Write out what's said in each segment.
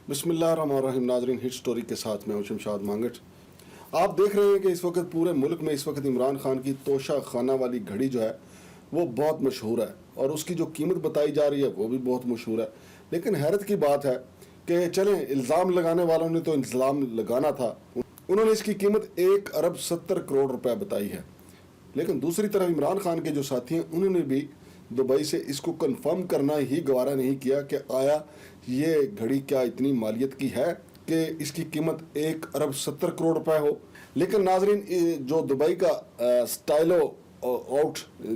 बिस्मिल्लाहिर्रहमानिर्रहीम। नाजरीन, hit story के साथ मैं हूं शमशाद मांगट। आप देख रहे हैं कि इस वक्त पूरे मुल्क में इस वक्त इमरान खान की तोशा खाना वाली घड़ी जो है वो बहुत मशहूर है और उसकी जो कीमत बताई जा रही है वो भी बहुत मशहूर है। लेकिन हैरत की बात है कि चलें, इल्ज़ाम लगाने वालों ने तो इल्ज़ाम लगाना था, उन्होंने इसकी कीमत 1 अरब 70 करोड़ रुपए बताई है। लेकिन दूसरी तरफ इमरान खान के जो साथी हैं उन्होंने भी दुबई से इसको कंफर्म करना ही गवारा नहीं किया कि आया ये घड़ी क्या इतनी मालियत की है कि इसकी कीमत 1 अरब 70 करोड़ रुपए हो। लेकिन नाजरीन, जो दुबई का स्टाइलो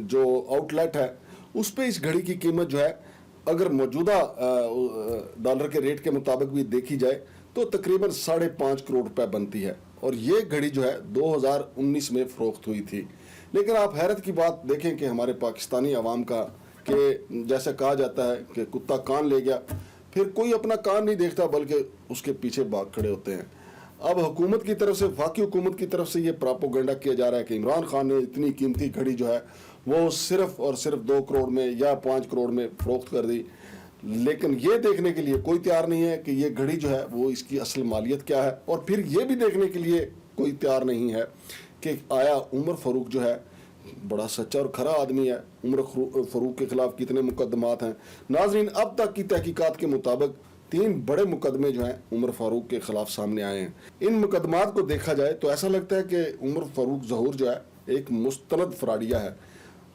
जो आउटलेट है उस पे इस घड़ी की कीमत जो है अगर मौजूदा डॉलर के रेट के मुताबिक भी देखी जाए तो तकरीबन 5.5 करोड़ रुपए बनती है और ये घड़ी जो है 2019 में फरोख्त हुई थी। लेकिन आप हैरत की बात देखें कि हमारे पाकिस्तानी अवाम का कि जैसा कहा जाता है कि कुत्ता कान ले गया, फिर कोई अपना कान नहीं देखता बल्कि उसके पीछे भाग खड़े होते हैं। अब हुकूमत की तरफ से, वफाकी हुकूमत की तरफ से ये प्रोपेगेंडा किया जा रहा है कि इमरान खान ने इतनी कीमती घड़ी जो है वो सिर्फ और सिर्फ 2 करोड़ में या 5 करोड़ में फरोख्त कर दी। लेकिन ये देखने के लिए कोई तैयार नहीं है कि ये घड़ी जो है वो इसकी असल मालियत क्या है, और फिर ये भी देखने के लिए कोई तैयार नहीं है कि आया उमर फारूक जो है बड़ा सच्चा और खरा आदमी है, उमर फारूक के खिलाफ कितने मुकदमात हैं। नाजरीन, अब तक की तहकीकात के मुताबिक 3 बड़े मुकदमे जो हैं उमर फारूक के खिलाफ सामने आए हैं। इन मुकदमात को देखा जाए तो ऐसा लगता है कि उमर फारूक ज़हूर जो है एक मुस्तनद फ्राडिया है।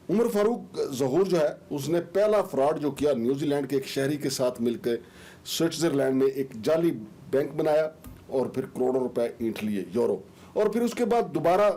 उमर फारूक ज़हूर जो है उसने पहला फ्रॉड जो किया, न्यूजीलैंड के एक शहरी के साथ मिलकर स्विट्जरलैंड में एक जाली बैंक बनाया और फिर करोड़ों रुपए ईंट लिए, यूरो, और फिर उसके बाद दोबारा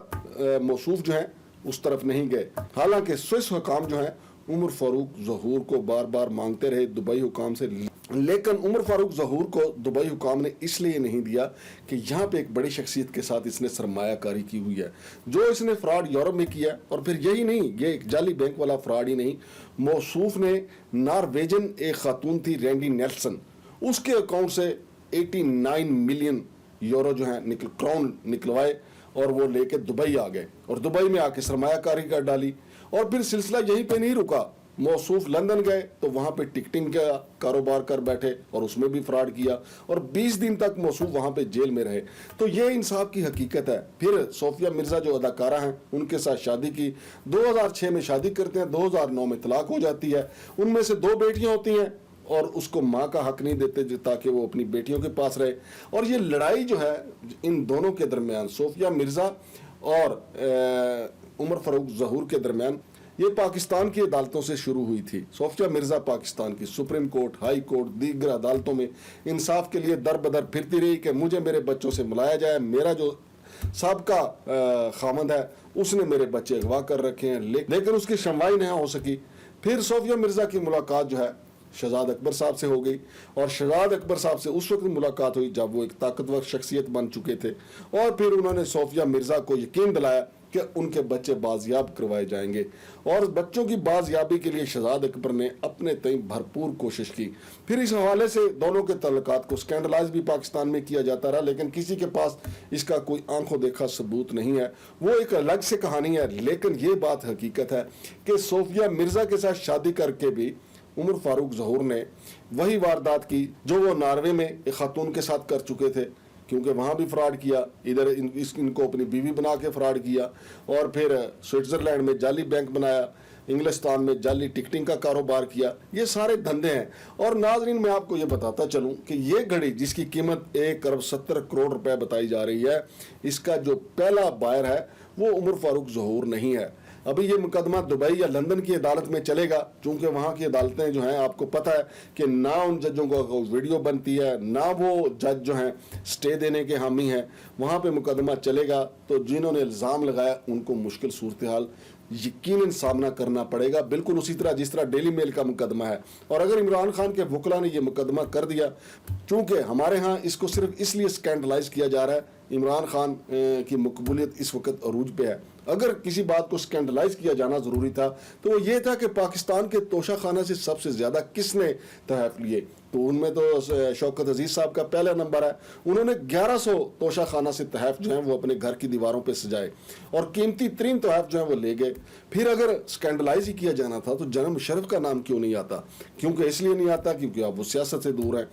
मौसूफ जो है उस तरफ नहीं गए। हालांकि स्विस हुकाम जो है उमर फारूक ज़हूर को बार बार मांगते रहे दुबई हुकाम से, लेकिन उमर फारूक ज़हूर को दुबई हुकाम ने इसलिए नहीं दिया कि यहाँ पे एक बड़ी शख्सियत के साथ इसने सरमायाकारी की हुई है। जो इसने फ्रॉड यूरोप में किया, और फिर यही नहीं, ये एक जाली बैंक वाला फ्रॉड ही नहीं, मौसूफ ने नॉर्वेजन एक खातून थी रैंडी नेल्सन, उसके अकाउंट से 89 मिलियन यूरो जो है क्राउन निकलवाए और वो लेके दुबई आ गए और दुबई में आके सरमायाकारी कर डाली। और फिर सिलसिला यहीं पे नहीं रुका, मौसूफ लंदन गए तो वहां पे टिकटिंग का कारोबार कर बैठे और उसमें भी फ्रॉड किया और 20 दिन तक मौसूफ वहां पे जेल में रहे। तो ये इंसाफ की हकीकत है। फिर सोफिया मिर्जा जो अदाकारा हैं उनके साथ शादी की, 2006 में शादी करते हैं, 2009 में तलाक हो जाती है। उनमें से 2 बेटियां होती हैं और उसको माँ का हक नहीं देते ताकि वो अपनी बेटियों के पास रहे। और ये लड़ाई जो है इन दोनों के दरमियान, सोफिया मिर्जा और उमर फारूक ज़हूर के दरमियान, ये पाकिस्तान की अदालतों से शुरू हुई थी। सोफिया मिर्जा पाकिस्तान की सुप्रीम कोर्ट, हाई कोर्ट, दीगर अदालतों में इंसाफ के लिए दर बदर फिरती रही कि मुझे मेरे बच्चों से मिलाया जाए, मेरा जो साबका खामद है उसने मेरे बच्चे अगवा कर रखे हैं, लेकिन उसकी सुनवाई नहीं हो सकी। फिर सोफिया मिर्जा की मुलाकात जो है शहजाद अकबर साहब से हो गई और शहजाद अकबर साहब से उस वक्त मुलाकात हुई जब वो एक ताकतवर शख्सियत बन चुके थे, और फिर उन्होंने सोफिया मिर्जा को यकीन दिलाया कि उनके बच्चे बाजियाब करवाए जाएंगे। और बच्चों की बाजियाबी के लिए शहजाद अकबर ने अपने तय भरपूर कोशिश की। फिर इस हवाले से दोनों के तल्लुकात को स्कैंडलाइज भी पाकिस्तान में किया जाता रहा, लेकिन किसी के पास इसका कोई आंखों देखा सबूत नहीं है। वो एक अलग से कहानी है। लेकिन ये बात हकीकत है कि सोफिया मिर्जा के साथ शादी करके भी उमर फारूक ज़हूर ने वही वारदात की जो वो नॉर्वे में एक खातून के साथ कर चुके थे, क्योंकि वहाँ भी फ्रॉड किया, इधर इनको अपनी बीवी बना के फ्रॉड किया, और फिर स्विट्ज़रलैंड में जाली बैंक बनाया, इंग्लिस्तान में जाली टिकटिंग का कारोबार किया। ये सारे धंधे हैं। और नाजरीन, मैं आपको ये बताता चलूँ कि ये घड़ी जिसकी कीमत 1 अरब 70 करोड़ रुपए बताई जा रही है, इसका जो पहला बायर है वो उमर फारूक ज़हूर नहीं है। अभी ये मुकदमा दुबई या लंदन की अदालत में चलेगा, चूंकि वहाँ की अदालतें जो हैं आपको पता है कि ना उन जजों को वीडियो बनती है, ना वो जज जो हैं स्टे देने के हामी हैं। वहाँ पे मुकदमा चलेगा तो जिन्होंने इल्ज़ाम लगाया उनको मुश्किल सूरत हाल यकीनन सामना करना पड़ेगा, बिल्कुल उसी तरह जिस तरह डेली मेल का मुकदमा है। और अगर इमरान खान के वकला ने यह मुकदमा कर दिया, चूंकि हमारे यहाँ इसको सिर्फ इसलिए स्कैंडलाइज किया जा रहा है, इमरान खान की मकबूलियत इस वक्त अरूज पे है। अगर किसी बात को स्कैंडलाइज किया जाना ज़रूरी था तो वो ये था कि पाकिस्तान के तोशा खाना से सबसे ज़्यादा किसने तहफ़ लिए, तो उनमें तो शौकत अजीज़ साहब का पहला नंबर है। उन्होंने 1100 तोशा खाना से तहफ़ जो हैं वो अपने घर की दीवारों पे सजाए और कीमती तरीन तहफ़ जो हैं वो ले गए। फिर अगर स्कैंडलाइज ही किया जाना था तो जनाब मुशर्रफ का नाम क्यों नहीं आता? क्योंकि इसलिए नहीं आता क्योंकि अब वो सियासत से दूर है।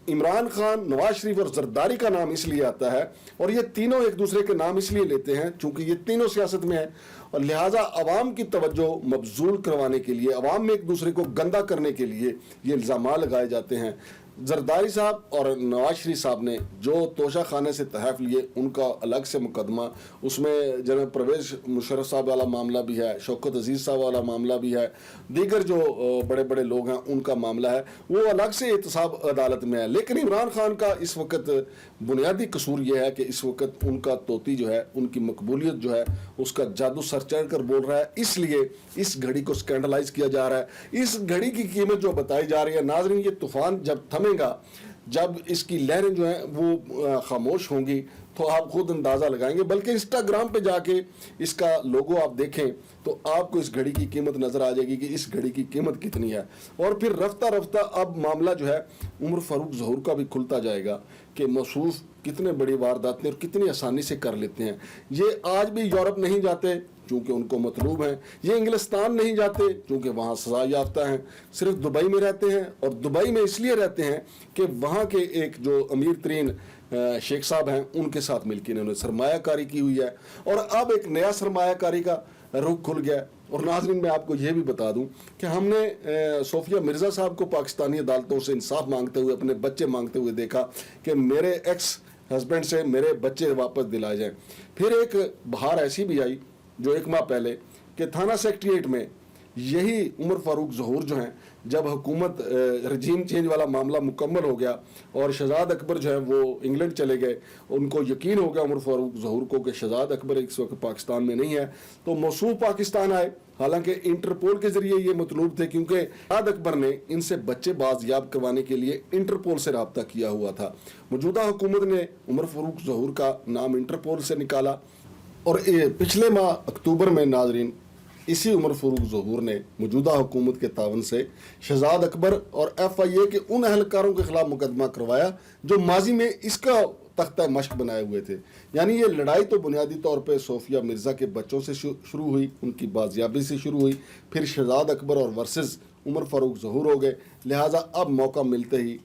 عمران خان, نواز شریف اور زرداری کا نام اس لیے آتا ہے, اور یہ تینوں ایک دوسرے کے نام اس لیے لیتے ہیں چونکہ یہ تینوں سیاست میں ہیں, اور لہٰذا عوام کی توجہ مبذول کروانے کے لیے, عوام میں ایک دوسرے کو گندا کرنے کے لیے یہ الزامات لگائے جاتے ہیں. زرداری صاحب اور نواز شریف صاحب نے جو توشہ خانے سے تحائف لیے ان کا الگ سے مقدمہ, اس میں جناب پرویز مشرف صاحب والا معاملہ بھی ہے, شوکت عزیز صاحب والا معاملہ بھی ہے, دیگر جو بڑے بڑے لوگ ہیں ان کا معاملہ ہے, وہ الگ سے احتساب عدالت میں ہے. لیکن عمران خان کا اس وقت بنیادی قصور یہ ہے کہ اس وقت ان کا طوطی جو ہے, ان کی مقبولیت جو ہے, اس کا جادو سر چڑھ کر بول رہا ہے, اس لیے اس گھڑی کو سکینڈلائز کیا جا رہا ہے. اس گھڑی کی قیمت جو بتائی جا رہی ہے ناظرین, یہ طوفان جب تھمے گا, جب اس کی لہریں جو ہیں وہ خاموش ہوں گی تو آپ خود اندازہ لگائیں گے. بلکہ انسٹاگرام پہ جا کے اس کا لوگو آپ دیکھیں تو آپ کو اس گھڑی کی قیمت نظر آ جائے گی کہ اس گھڑی کی قیمت کتنی ہے. اور پھر رفتہ رفتہ اب معاملہ جو ہے عمر فاروق ظہور کا بھی کھلتا جائے گا کہ موصوف کتنے بڑی وارداتیں اور کتنی آسانی سے کر لیتے ہیں. یہ آج بھی یورپ نہیں جاتے چونکہ ان کو مطلوب ہیں, یہ انگلستان نہیں جاتے چونکہ وہاں سزا یافتہ ہیں, صرف دبئی میں رہتے ہیں, اور دبئی میں اس لیے رہتے ہیں کہ وہاں کے ایک جو امیر ترین شیخ صاحب ہیں ان کے ساتھ مل کے انہوں نے سرمایہ کاری کی ہوئی ہے, اور اب ایک نیا سرمایہ کاری کا رخ کھل گیا. اور ناظرین میں آپ کو یہ بھی بتا دوں کہ ہم نے صوفیہ مرزا صاحب کو پاکستانی عدالتوں سے انصاف مانگتے ہوئے, اپنے بچے مانگتے ہوئے دیکھا کہ میرے ایکس ہسبینڈ سے میرے بچے واپس دلائے جائیں. پھر ایک بہار ایسی بھی آئی جو ایک ماہ پہلے کہ تھانہ سیکٹریٹ میں یہی عمر فاروق ظہور جو ہیں, جب حکومت رجیم چینج والا معاملہ مکمل ہو گیا اور شہزاد اکبر جو ہے وہ انگلینڈ چلے گئے, ان کو یقین ہو گیا عمر فاروق ظہور کو کہ شہزاد اکبر اس وقت پاکستان میں نہیں ہے, تو موصوف پاکستان آئے. حالانکہ انٹرپول کے ذریعے یہ مطلوب تھے کیونکہ شہزاد اکبر نے ان سے بچے بازیاب کروانے کے لیے انٹرپول سے رابطہ کیا ہوا تھا. موجودہ حکومت نے عمر فاروق ظہور کا نام انٹرپول سے نکالا, اور پچھلے ماہ اکتوبر میں ناظرین اسی عمر فاروق ظہور نے موجودہ حکومت کے تعاون سے شہزاد اکبر اور ایف آئی اے کے ان اہلکاروں کے خلاف مقدمہ کروایا جو ماضی میں اس کا تختہ مشق بنائے ہوئے تھے. یعنی یہ لڑائی تو بنیادی طور پہ صوفیہ مرزا کے بچوں سے شروع ہوئی, ان کی بازیابی سے شروع ہوئی, پھر شہزاد اکبر اور ورسز عمر فاروق ظہور ہو گئے. لہٰذا اب موقع ملتے ہی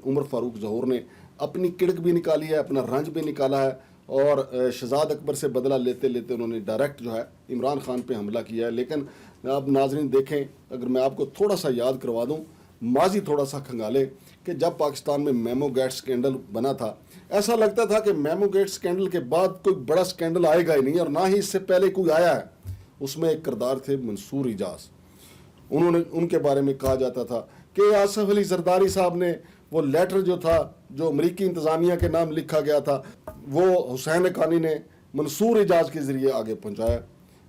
عمر فاروق ظہور نے اپنی کڑک بھی نکالی ہے, اپنا رنج بھی نکالا ہے, اور شہزاد اکبر سے بدلہ لیتے لیتے انہوں نے ڈائریکٹ جو ہے عمران خان پہ حملہ کیا ہے. لیکن اب ناظرین دیکھیں, اگر میں آپ کو تھوڑا سا یاد کروا دوں, ماضی تھوڑا سا کھنگالے کہ جب پاکستان میں میمو گیٹ سکینڈل بنا تھا, ایسا لگتا تھا کہ میمو گیٹ سکینڈل کے بعد کوئی بڑا سکینڈل آئے گا ہی نہیں, اور نہ ہی اس سے پہلے کوئی آیا ہے. اس میں ایک کردار تھے منصور اعجاز. ان کے بارے میں کہا جاتا تھا کہ آصف علی زرداری صاحب نے وہ لیٹر جو تھا جو امریکی انتظامیہ کے نام لکھا گیا تھا وہ حسین حقانی نے منصور اعجاز کے ذریعے آگے پہنچایا.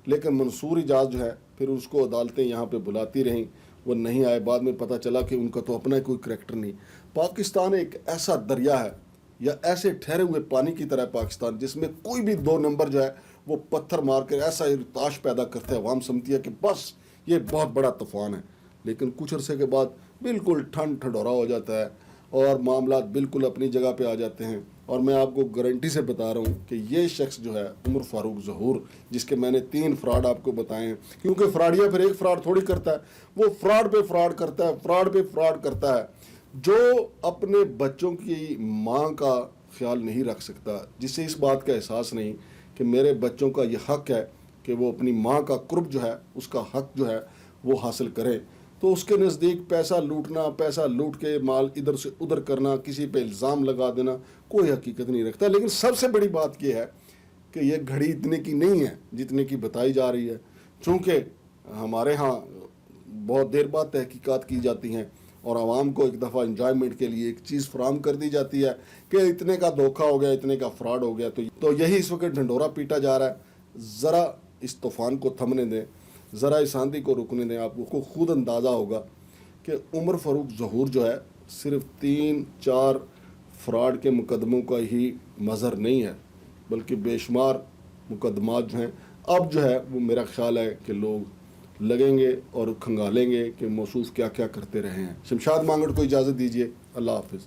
لیکن منصور اعجاز جو ہے پھر اس کو عدالتیں یہاں پہ بلاتی رہیں, وہ نہیں آئے. بعد میں پتہ چلا کہ ان کا تو اپنا کوئی کریکٹر نہیں. پاکستان ایک ایسا دریا ہے یا ایسے ٹھہرے ہوئے پانی کی طرح پاکستان, جس میں کوئی بھی دو نمبر جو ہے وہ پتھر مار کر ایسا ارتعاش پیدا کرتا ہے, عوام سمجھتی ہے کہ بس یہ بہت بڑا طوفان ہے. لیکن کچھ عرصے کے بعد بالکل ٹھنڈورا ہو جاتا ہے اور معاملات بالکل اپنی جگہ پہ آ جاتے ہیں. اور میں آپ کو گارنٹی سے بتا رہا ہوں کہ یہ شخص جو ہے عمر فاروق ظہور, جس کے میں نے 3 فراڈ آپ کو بتائے ہیں, کیونکہ فراڈیا پھر ایک فراڈ تھوڑی کرتا ہے, وہ فراڈ پہ فراڈ کرتا ہے, فراڈ پہ فراڈ کرتا ہے. جو اپنے بچوں کی ماں کا خیال نہیں رکھ سکتا, جسے اس بات کا احساس نہیں کہ میرے بچوں کا یہ حق ہے کہ وہ اپنی ماں کا قرب جو ہے, اس کا حق جو ہے وہ حاصل کریں, تو اس کے نزدیک پیسہ لوٹنا, پیسہ لوٹ کے مال ادھر سے ادھر کرنا, کسی پہ الزام لگا دینا کوئی حقیقت نہیں رکھتا. لیکن سب سے بڑی بات یہ ہے کہ یہ گھڑی اتنے کی نہیں ہے جتنے کی بتائی جا رہی ہے. چونکہ ہمارے ہاں بہت دیر بعد تحقیقات کی جاتی ہیں اور عوام کو ایک دفعہ انجوائمنٹ کے لیے ایک چیز فراہم کر دی جاتی ہے کہ اتنے کا دھوکہ ہو گیا, اتنے کا فراڈ ہو گیا. تو یہی اس وقت ڈھنڈورا پیٹا جا رہا ہے. ذرا اس طوفان کو تھمنے دیں, ذرا اس آندھی کو رکنے دیں. آپ کو خود اندازہ ہوگا کہ عمر فاروق ظہور جو ہے صرف 3-4 فراڈ کے مقدموں کا ہی مظہر نہیں ہے, بلکہ بے شمار مقدمات جو ہیں اب جو ہے وہ میرا خیال ہے کہ لوگ لگیں گے اور کھنگالیں گے کہ موصوف کیا کیا کرتے رہے ہیں. شمشاد مانگڑ کو اجازت دیجیے. اللہ حافظ.